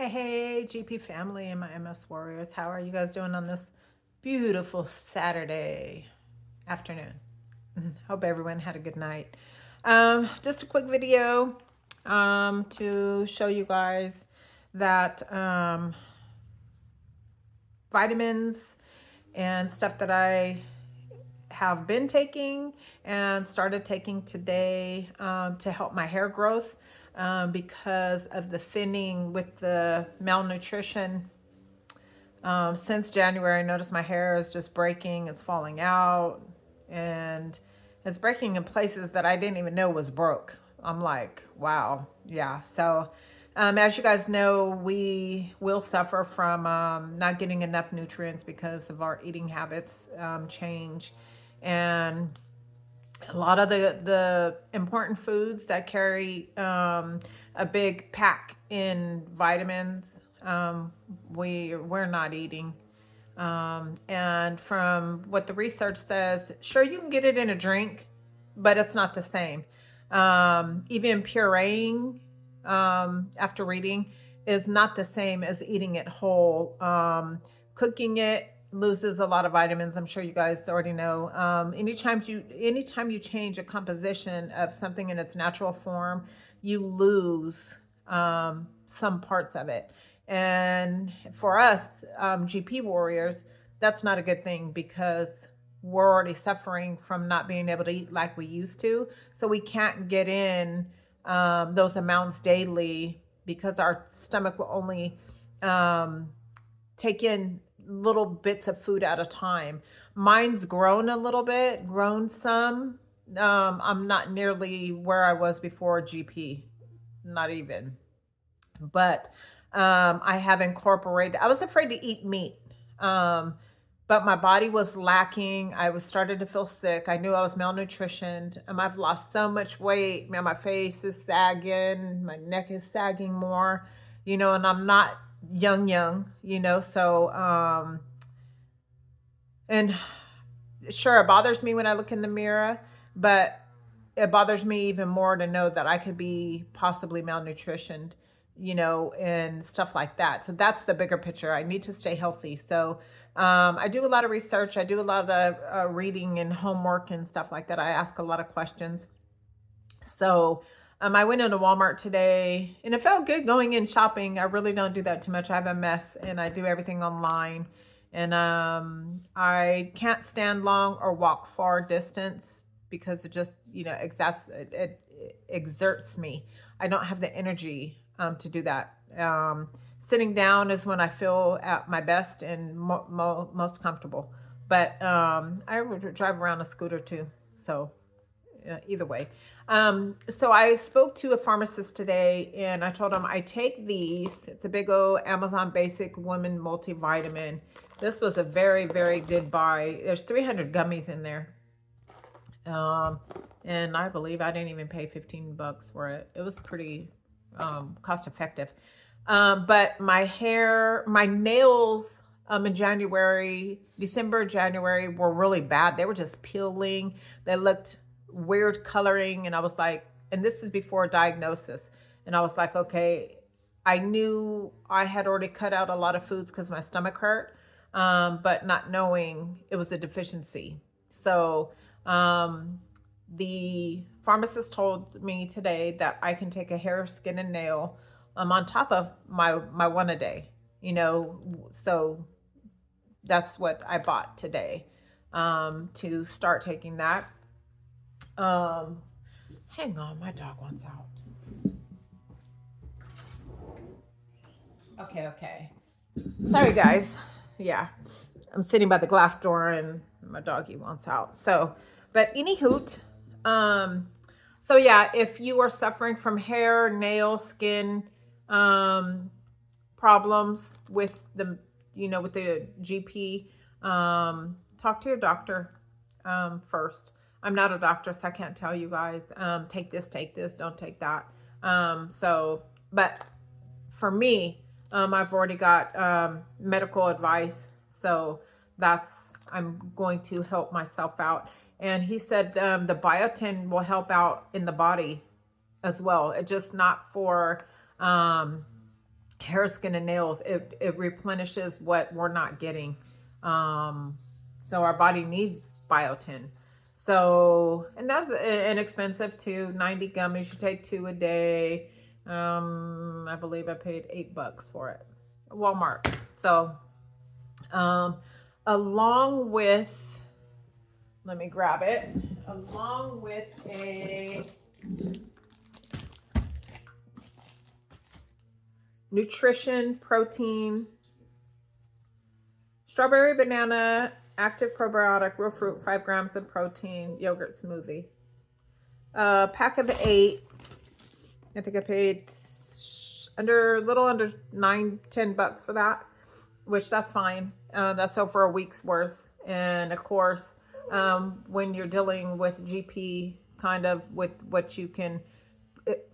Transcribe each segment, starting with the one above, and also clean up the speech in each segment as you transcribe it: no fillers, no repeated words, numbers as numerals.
Hey, GP family and my MS warriors. How are you guys doing on this beautiful Saturday afternoon? Hope everyone had a good night. Just a quick video to show you guys that vitamins and stuff that I have been taking and started taking today to help my hair growth because of the thinning with the malnutrition. Since January, I noticed my hair is just breaking, it's falling out, and it's breaking in places that I didn't even know was broke. I'm like, wow, yeah. So, as you guys know, we will suffer from not getting enough nutrients because of our eating habits change. And a lot of the important foods that carry a big pack in vitamins we're not eating, and from what the research says, sure, you can get it in a drink, but it's not the same. Even pureeing, after reading, is not the same as eating it whole. Cooking it loses a lot of vitamins. I'm sure you guys already know. Anytime you change a composition of something in its natural form, you lose some parts of it. And for us, GP warriors, that's not a good thing because we're already suffering from not being able to eat like we used to. So we can't get in those amounts daily because our stomach will only take in little bits of food at a time. Mine's grown a little bit, grown some. I'm not nearly where I was before GP, not even. But I have incorporated. I was afraid to eat meat, but my body was lacking. I was started to feel sick. I knew I was malnutritioned. I've lost so much weight. Man, my face is sagging. My neck is sagging more, and I'm not young. So, and sure, it bothers me when I look in the mirror, but it bothers me even more to know that I could be possibly malnutritioned, and stuff like that. So that's the bigger picture. I need to stay healthy. So I do a lot of research. I do a lot of reading and homework and stuff like that. I ask a lot of questions. So I went into Walmart today and it felt good going in shopping. I really don't do that too much. I have a mess and I do everything online. And I can't stand long or walk far distance because it just, it exerts me. I don't have the energy to do that. Sitting down is when I feel at my best and most comfortable. But I would drive around a scooter too. So either way. So I spoke to a pharmacist today and I told him I take these. It's a big old Amazon Basic Women Multivitamin. This was a very, very good buy. There's 300 gummies in there. And I believe I didn't even pay $15 for it. It was pretty cost effective. But my nails in December, January were really bad. They were just peeling. They looked weird coloring. And I was like, and this is before diagnosis. And I was like, okay, I knew I had already cut out a lot of foods because my stomach hurt, but not knowing it was a deficiency. So the pharmacist told me today that I can take a hair, skin, and nail on top of my one a day, so that's what I bought today to start taking that. Hang on, my dog wants out. Okay. Sorry, guys. Yeah, I'm sitting by the glass door and my doggy wants out. So, but any hoot. So yeah, if you are suffering from hair, nail, skin problems with with the GP, talk to your doctor first. I'm not a doctor, so I can't tell you guys, take this, don't take that. But for me, I've already got medical advice, so I'm going to help myself out. And he said the biotin will help out in the body as well. It's just not for hair hair, skin, and nails. It replenishes what we're not getting. So our body needs biotin. So, and that's inexpensive too. 90 gummies, you take 2 a day. I believe I paid $8 for it. Walmart. So, along with, let me grab it, along with a nutrition, protein, strawberry, banana, active probiotic, real fruit, 5 grams of protein, yogurt smoothie. Pack of 8. I think I paid a little under $9-10 for that, which that's fine. That's over a week's worth. And of course, when you're dealing with GP, kind of with what you can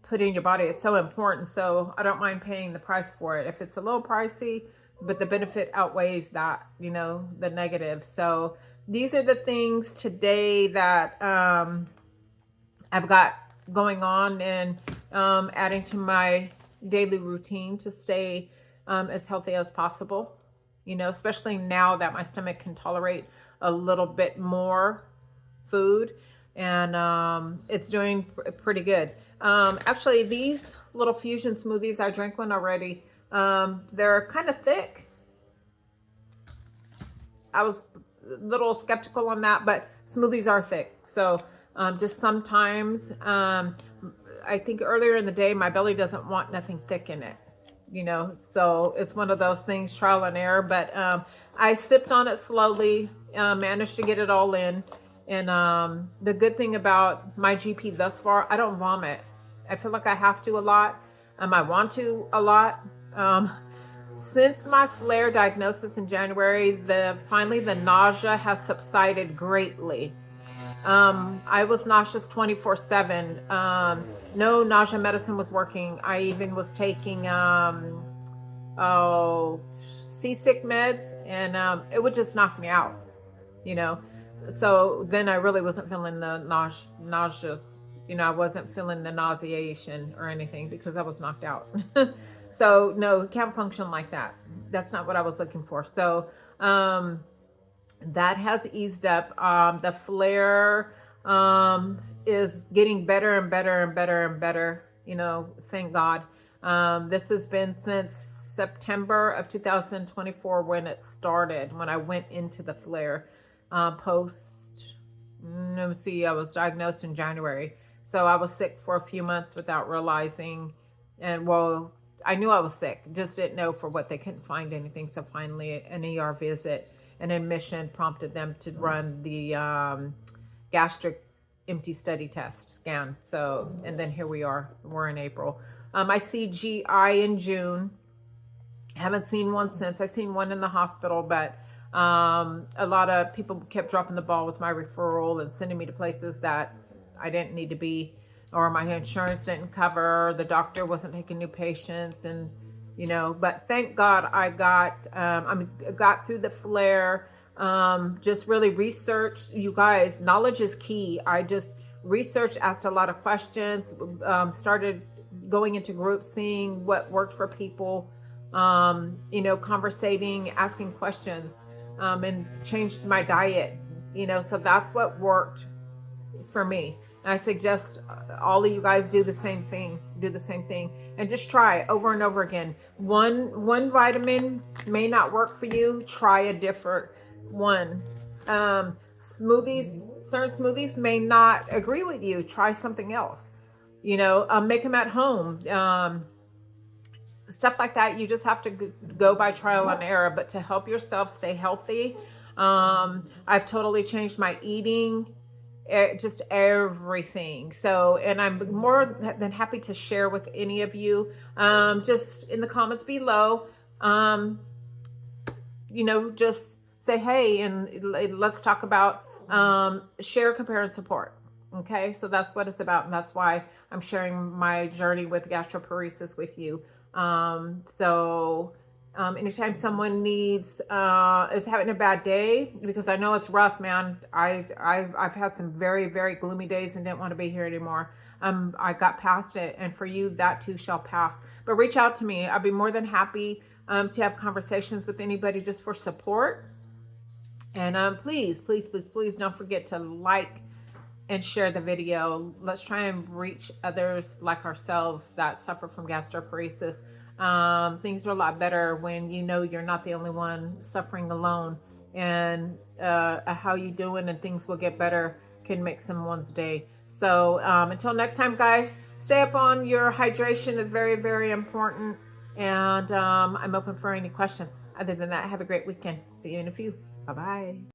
put in your body, it's so important. So I don't mind paying the price for it. If it's a little pricey, but the benefit outweighs that, the negative. So these are the things today that I've got going on, and adding to my daily routine to stay as healthy as possible, especially now that my stomach can tolerate a little bit more food, and it's doing pretty good. Actually, these little fusion smoothies, I drank one already. They're kind of thick. I was a little skeptical on that, but smoothies are thick. So just sometimes, I think earlier in the day, my belly doesn't want nothing thick in it, so it's one of those things, trial and error. But I sipped on it slowly, managed to get it all in. And the good thing about my GP thus far, I don't vomit. I feel like I have to a lot. I want to a lot. Since my flare diagnosis in January, finally the nausea has subsided greatly. I was nauseous 24/7. No nausea medicine was working. I even was taking seasick meds, and it would just knock me out, So then I really wasn't feeling the nauseous. I wasn't feeling the nauseation or anything because I was knocked out. So no, can't function like that. That's not what I was looking for. So that has eased up. The flare is getting better and better and better and better. Thank God. This has been since September of 2024 when it started, when I went into the flare. I was diagnosed in January. So I was sick for a few months without realizing. And I knew I was sick, just didn't know for what. They couldn't find anything. So finally an ER visit, an admission prompted them to run the gastric empty study test scan. So, and then here we are, we're in April. I see GI in June. Haven't seen one since. I seen one in the hospital, but a lot of people kept dropping the ball with my referral and sending me to places that I didn't need to be, or my insurance didn't cover. The doctor wasn't taking new patients, and but thank God I got through the flare. Just really researched. You guys, knowledge is key. I just researched, asked a lot of questions, started going into groups, seeing what worked for people, conversating, asking questions, and changed my diet, so that's what worked for me. And I suggest all of you guys do the same thing, and just try over and over again. One vitamin may not work for you. Try a different one. Certain smoothies may not agree with you. Try something else, make them at home. Stuff like that. You just have to go by trial and error, but to help yourself stay healthy, I've totally changed my eating, just everything. So, and I'm more than happy to share with any of you, just in the comments below, just say, hey, and let's talk about, share, compare, and support. Okay. So that's what it's about. And that's why I'm sharing my journey with gastroparesis with you. So Anytime someone is having a bad day, because I know it's rough, man. I've had some very, very gloomy days and didn't want to be here anymore. I got past it, and for you, that too shall pass. But reach out to me. I'll be more than happy to have conversations with anybody just for support. And please, please, please, please don't forget to like and share the video. Let's try and reach others like ourselves that suffer from gastroparesis. Things are a lot better when you know you're not the only one suffering alone, and how you doing and things will get better can make someone's day. So until next time, guys, stay up on your hydration is very, very important. And I'm open for any questions. Other than that, have a great weekend. See you in a few. Bye-bye.